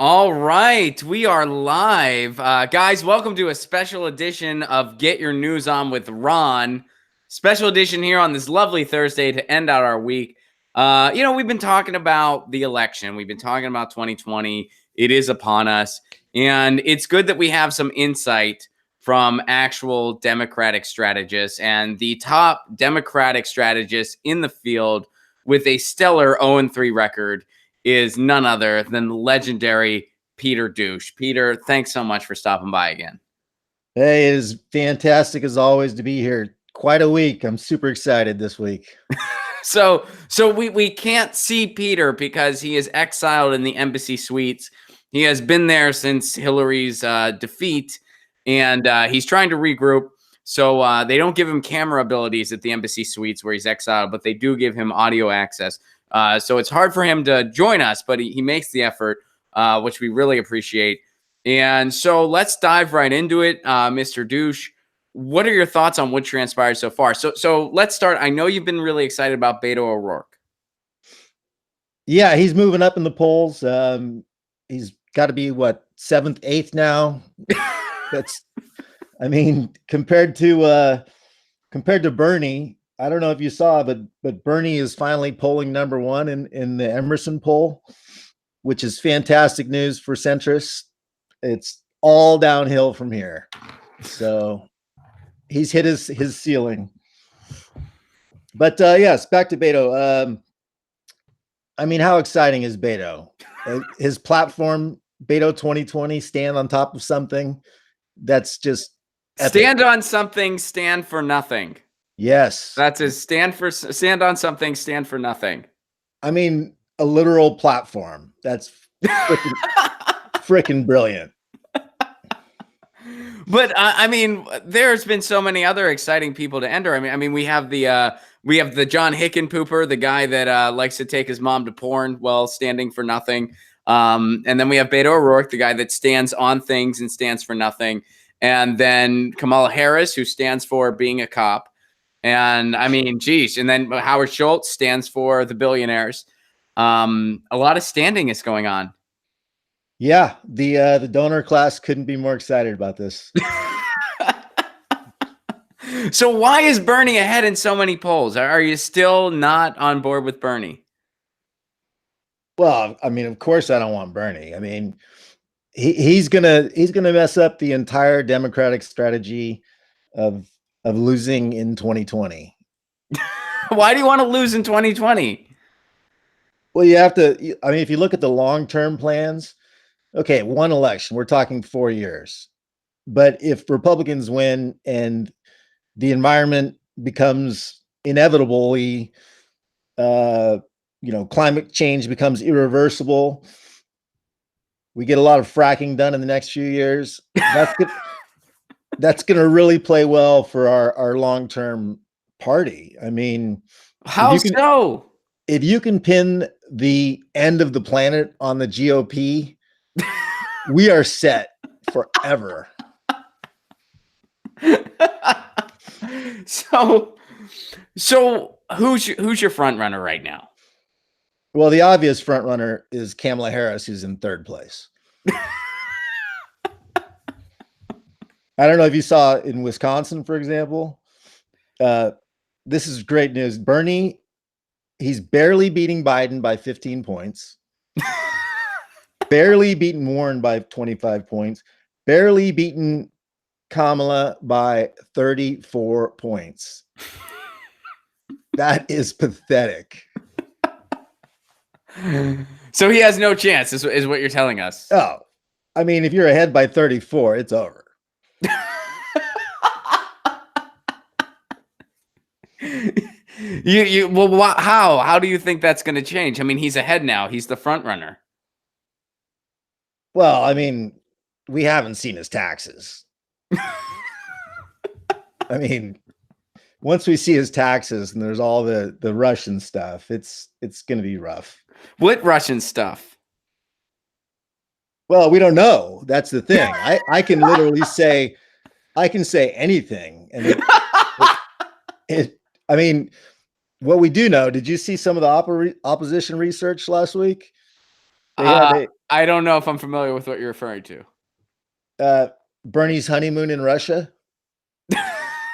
All right, we are live. Guys, welcome to a special edition of Get Your News On with Ron. Special edition here on this lovely Thursday to end out our week. We've been talking about the election. We've been talking about 2020. It is upon us. And it's good that we have some insight from actual Democratic strategists. And the top Democratic strategist in the field with a stellar 0-3 record is none other than the legendary Peter Douche. Peter, thanks so much for stopping by again. Hey, it is fantastic as always to be here. Quite a week. I'm super excited this week. So we can't see Peter because he is exiled in the embassy suites. He has been there since Hillary's defeat, and he's trying to regroup. So they don't give him camera abilities at the embassy suites where he's exiled, but they do give him audio access. So it's hard for him to join us, but he makes the effort, which we really appreciate. And so let's dive right into it. Mr. Douche, what are your thoughts on what transpired so far? So let's start. I know you've been really excited about Beto O'Rourke. Yeah, he's moving up in the polls. He's got to be what, 7th, 8th now. Compared to Bernie, I don't know if you saw, but Bernie is finally polling number 1 in the Emerson poll, which is fantastic news for centrists. It's all downhill from here. So he's hit his ceiling. But yes, back to Beto. How exciting is Beto? His platform, Beto 2020, stand on top of something. That's just epic. Stand on something, stand for nothing. Yes. That's his stand on something, stand for nothing. I mean, a literal platform. That's freaking brilliant. But there's been so many other exciting people to enter. We have the John Hickenpooper, the guy that likes to take his mom to porn while standing for nothing. And then we have Beto O'Rourke, the guy that stands on things and stands for nothing. And then Kamala Harris, who stands for being a cop. And and then Howard Schultz stands for the billionaires. A lot of standing is going on. Yeah, the donor class couldn't be more excited about this. So why is Bernie ahead in so many polls? Are you still not on board with Bernie? Well, of course I don't want Bernie. He's gonna mess up the entire Democratic strategy of losing in 2020. Why do you want to lose in 2020? Well, you have to. If you look at the long-term plans, okay, one election, we're talking 4 years. But if Republicans win and the environment becomes inevitably, climate change becomes irreversible, we get a lot of fracking done in the next few years. That's going to really play well for our long-term party. How so? If you can pin the end of the planet on the GOP, we are set forever. So who's your front runner right now? Well, the obvious front runner is Kamala Harris, who's in 3rd place. I don't know if you saw in Wisconsin, for example. This is great news. Bernie, he's barely beating Biden by 15 points. Barely beaten Warren by 25 points. Barely beaten Kamala by 34 points. That is pathetic. So he has no chance, is what you're telling us. Oh, if you're ahead by 34, it's over. How do you think that's going to change? He's ahead now. He's the front runner. Well, we haven't seen his taxes. Once we see his taxes and there's all the Russian stuff, it's going to be rough. What Russian stuff? Well, we don't know. That's the thing. I can literally say, anything. And what we do know, did you see some of the opposition research last week? I don't know if I'm familiar with what you're referring to. Bernie's honeymoon in Russia.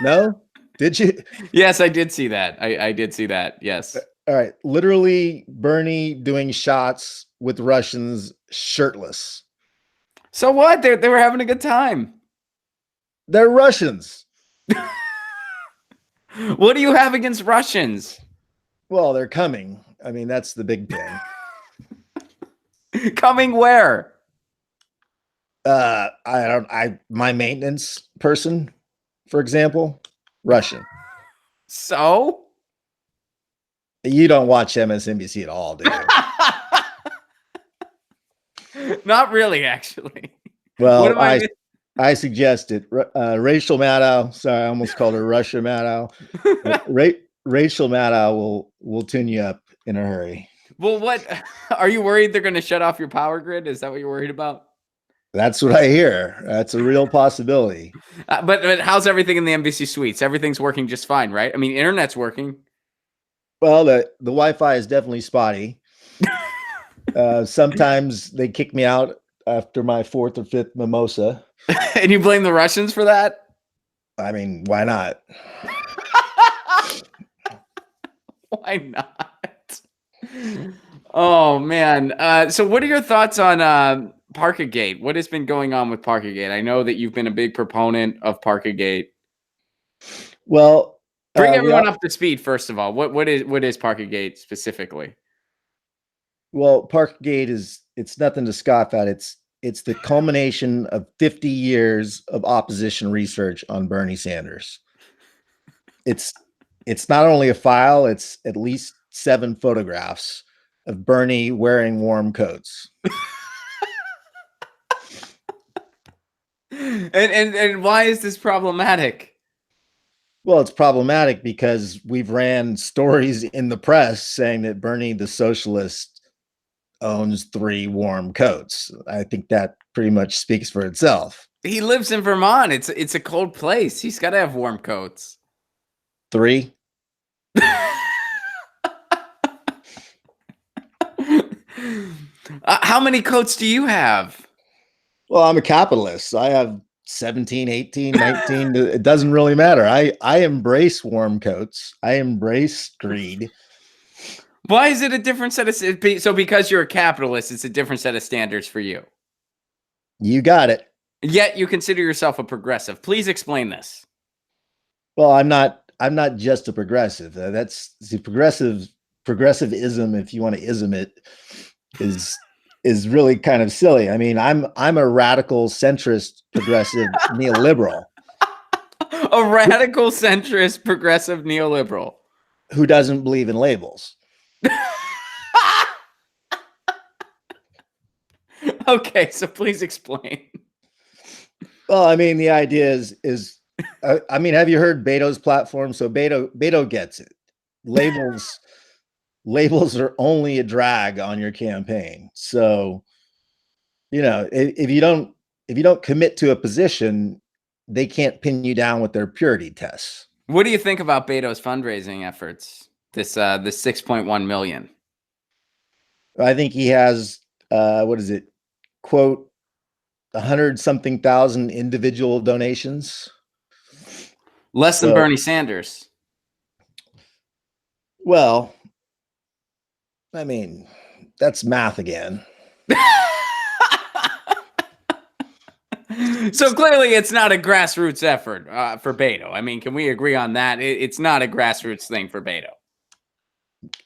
No, did you? Yes, I did see that. I did see that. Yes. All right, literally Bernie doing shots with Russians shirtless. So what? They were having a good time. They're Russians. What do you have against Russians? Well, they're coming. I mean, that's the big thing. Coming where? My maintenance person, for example, Russian. So? You don't watch MSNBC at all, do you? Not really, actually. Well, I suggested Rachel Maddow. Sorry, I almost called her Russia Maddow. Rachel Maddow will tune you up in a hurry. Well, what are you worried they're going to shut off your power grid? Is that what you're worried about? That's what I hear. That's a real possibility. But how's everything in the NBC suites? Everything's working just fine, right? I mean, internet's working. Well, the Wi-Fi is definitely spotty. Sometimes they kick me out after my fourth or fifth mimosa. And you blame the Russians for that? I mean, why not? Why not? Oh, man. So what are your thoughts on Parkagate? What has been going on with Parkagate? I know that you've been a big proponent of Parkagate. Well, bring everyone up to speed, first of all. What is Parkagate specifically? Well, Parkagate it's nothing to scoff at. It's the culmination of 50 years of opposition research on Bernie Sanders. It's not only a file, it's at least 7 photographs of Bernie wearing warm coats. And why is this problematic? Well, it's problematic because we've ran stories in the press saying that Bernie the socialist owns 3 warm coats. I think that pretty much speaks for itself. He lives in Vermont. It's a cold place. He's got to have warm coats. 3. How many coats do you have? Well, I'm a capitalist. So I have 17, 18, 19. It doesn't really matter. I embrace warm coats. I embrace greed. Why is it a different set of... So because you're a capitalist, it's a different set of standards for you. You got it. Yet you consider yourself a progressive. Please explain this. Well, I'm not just a progressive. That's the progressivism, if you want to ism it, is really kind of silly. I mean, I'm a radical centrist progressive neoliberal. A radical centrist progressive neoliberal who doesn't believe in labels. Okay, so please explain. Well, I mean, the idea is I mean, have you heard Beto's platform? So Beto gets it. Labels are only a drag on your campaign. So, you know, if you don't commit to a position, they can't pin you down with their purity tests. What do you think about Beto's fundraising efforts? This 6.1 million. I think he has what is it? Quote 100-something thousand individual donations. Less than Bernie Sanders. Well, I mean, that's math again. So clearly it's not a grassroots effort for Beto. I mean, can we agree on that? It's not a grassroots thing for Beto.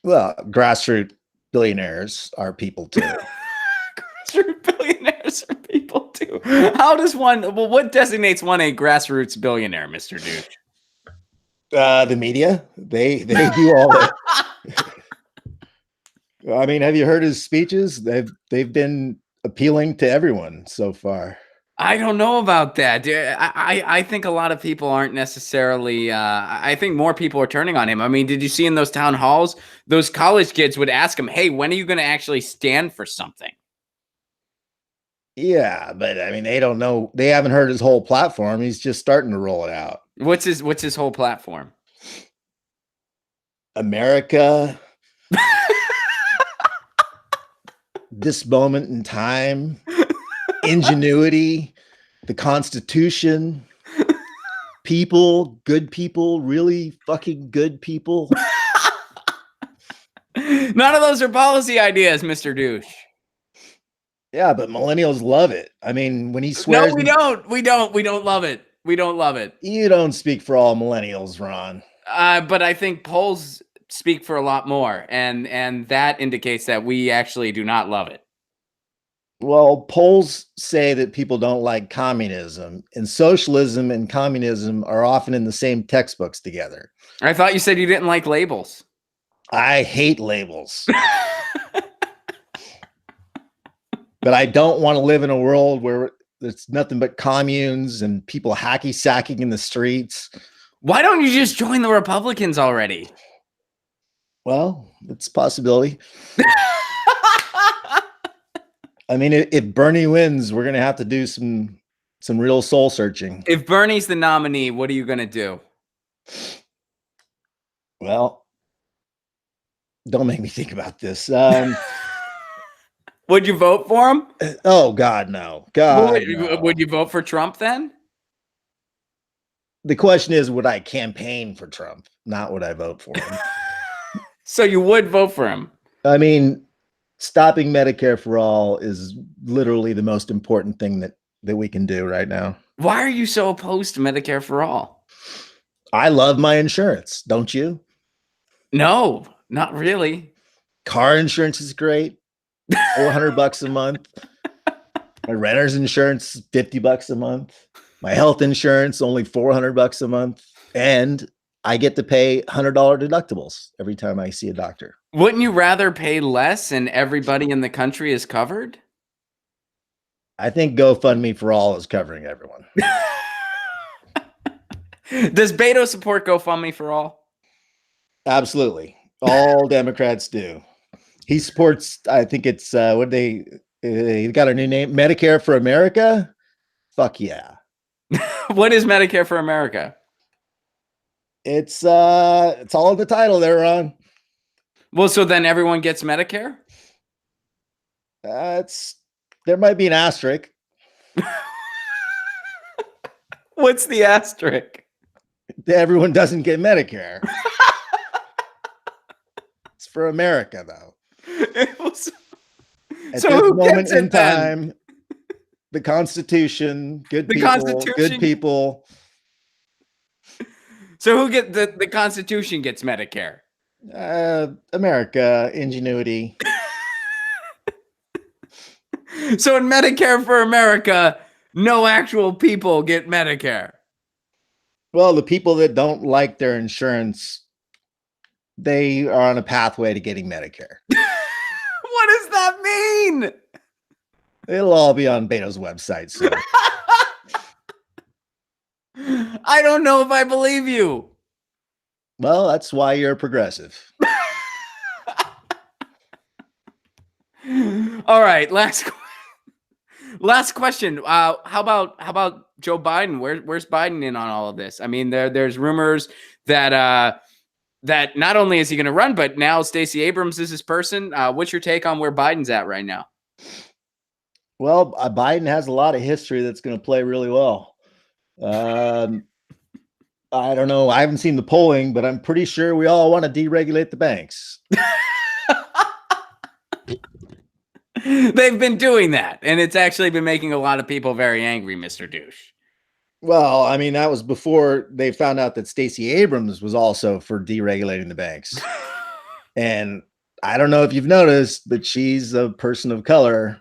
Well, grassroots billionaires are people too. Grassroots billionaires are people too. How does one, well, what designates one a grassroots billionaire, Mr. Douche? The media. They do all that. I mean, have you heard his speeches? They've been appealing to everyone so far. I don't know about that. I think a lot of people aren't necessarily, I think more people are turning on him. I mean, did you see in those town halls, those college kids would ask him, hey, when are you going to actually stand for something? Yeah, but I mean, they don't know. They haven't heard his whole platform. He's just starting to roll it out. What's his whole platform? America. this moment in time, ingenuity, the Constitution, people, good people, really fucking good people. None of those are policy ideas, Mr. Douche. Yeah, but millennials love it. I mean, when he No, swears, we don't. We don't love it. We don't love it. you don't speak for all millennials, Ron. But I think polls speak for a lot more, and that indicates that we actually do not love it. Well, polls say that people don't like communism, and socialism and communism are often in the same textbooks together. I thought you said you didn't like labels. I hate labels. But I don't want to live in a world where there's nothing but communes and people hacky sacking in the streets. Why don't you just join the Republicans already? Well, it's a possibility. I mean, if Bernie wins, we're going to have to do some real soul searching. If Bernie's the nominee, what are you going to do? Well, don't make me think about this. Would you vote for him? Oh, God, no. God, no. Would you vote for Trump then? The question is, would I campaign for Trump? Not would I vote for him. So you would vote for him? I mean, stopping Medicare for all is literally the most important thing that we can do right now. Why are you so opposed to Medicare for all? I love my insurance. Don't you? No, not really. Car insurance is great. $400 a month. My renter's insurance, $50 a month. My health insurance, only $400 a month. And I get to pay $100 deductibles every time I see a doctor. Wouldn't you rather pay less and everybody in the country is covered? I think GoFundMe for all is covering everyone. Does Beto support GoFundMe for all? Absolutely. All Democrats do. He supports, I think it's, they got a new name, Medicare for America? Fuck yeah. What is Medicare for America? It's all in the title there, Ron. Well, so then everyone gets Medicare? There might be an asterisk. What's the asterisk? Everyone doesn't get Medicare. It's for America, though. At So this who moment gets it in time, the Constitution, good people. So who get the Constitution gets Medicare? America, ingenuity. So in Medicare for America, no actual people get Medicare. Well, the people that don't like their insurance, they are on a pathway to getting Medicare. What does that mean? It'll all be on Beto's website soon. I don't know if I believe you. Well, that's why you're a progressive. All right, last question. How about Joe Biden? Where's Biden in on all of this? I mean, there's rumors that that not only is he going to run, but now Stacey Abrams is his person. What's your take on where Biden's at right now? Well, Biden has a lot of history that's going to play really well. I don't know. I haven't seen the polling, but I'm pretty sure we all want to deregulate the banks. They've been doing that, and it's actually been making a lot of people very angry, Mr. Douche. Well, I mean, that was before they found out that Stacey Abrams was also for deregulating the banks. And I don't know if you've noticed, but she's a person of color.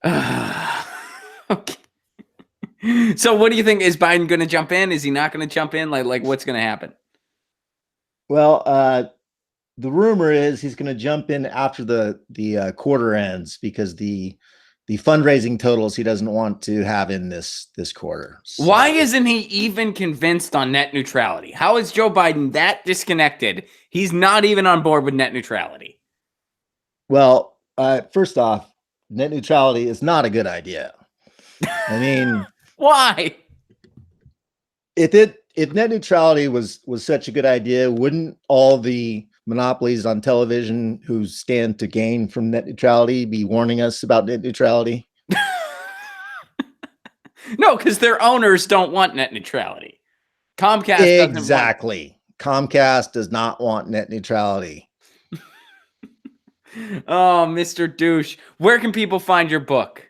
Okay. So what do you think? Is Biden going to jump in? Is he not going to jump in? Like what's going to happen? Well, the rumor is he's going to jump in after the quarter ends because the fundraising totals he doesn't want to have in this quarter. So. Why isn't he even convinced on net neutrality? How is Joe Biden that disconnected? He's not even on board with net neutrality. Well, first off, net neutrality is not a good idea. I mean, why? If net neutrality was such a good idea, wouldn't all the monopolies on television who stand to gain from net neutrality be warning us about net neutrality? No, because their owners don't want net neutrality. Comcast doesn't Exactly. Comcast does not want net neutrality. Oh, Mr. Douche. Where can people find your book?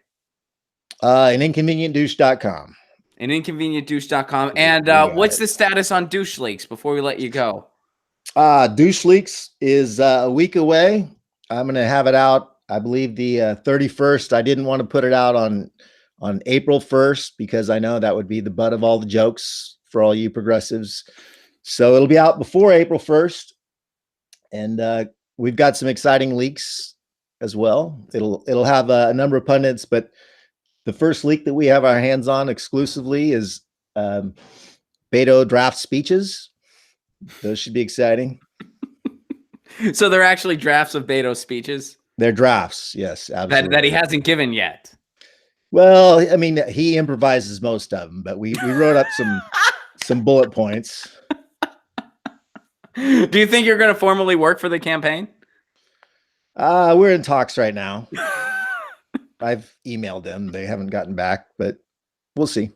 Inconvenientdouche.com. Inconvenientdouche.com. And what's the status on Douche Leaks before we let you go? Douche Leaks is a week away. I'm going to have it out, I believe, the 31st. I didn't want to put it out on April 1st because I know that would be the butt of all the jokes for all you progressives. So it'll be out before April 1st. And we've got some exciting leaks as well. It'll have a number of pundits, but the first leak that we have our hands on exclusively is Beto draft speeches. Those should be exciting. So they're actually drafts of Beto's speeches? They're drafts, yes, absolutely. That he hasn't given yet. Well, I mean, he improvises most of them, but we wrote up some bullet points. Do you think you're going to formally work for the campaign? We're in talks right now. I've emailed them. They haven't gotten back, but we'll see.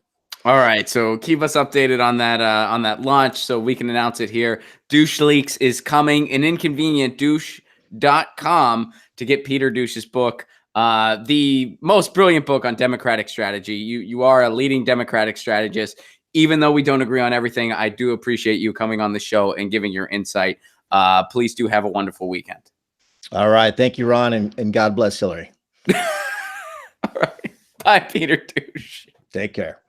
All right. So keep us updated on that launch so we can announce it here. Douche Leaks is coming. And inconvenientdouche.com to get Peter Douche's book. The most brilliant book on Democratic strategy. You are a leading Democratic strategist. Even though we don't agree on everything, I do appreciate you coming on the show and giving your insight. Please do have a wonderful weekend. All right. Thank you, Ron, and God bless Hillary. All right. Bye, Peter Douche. Take care.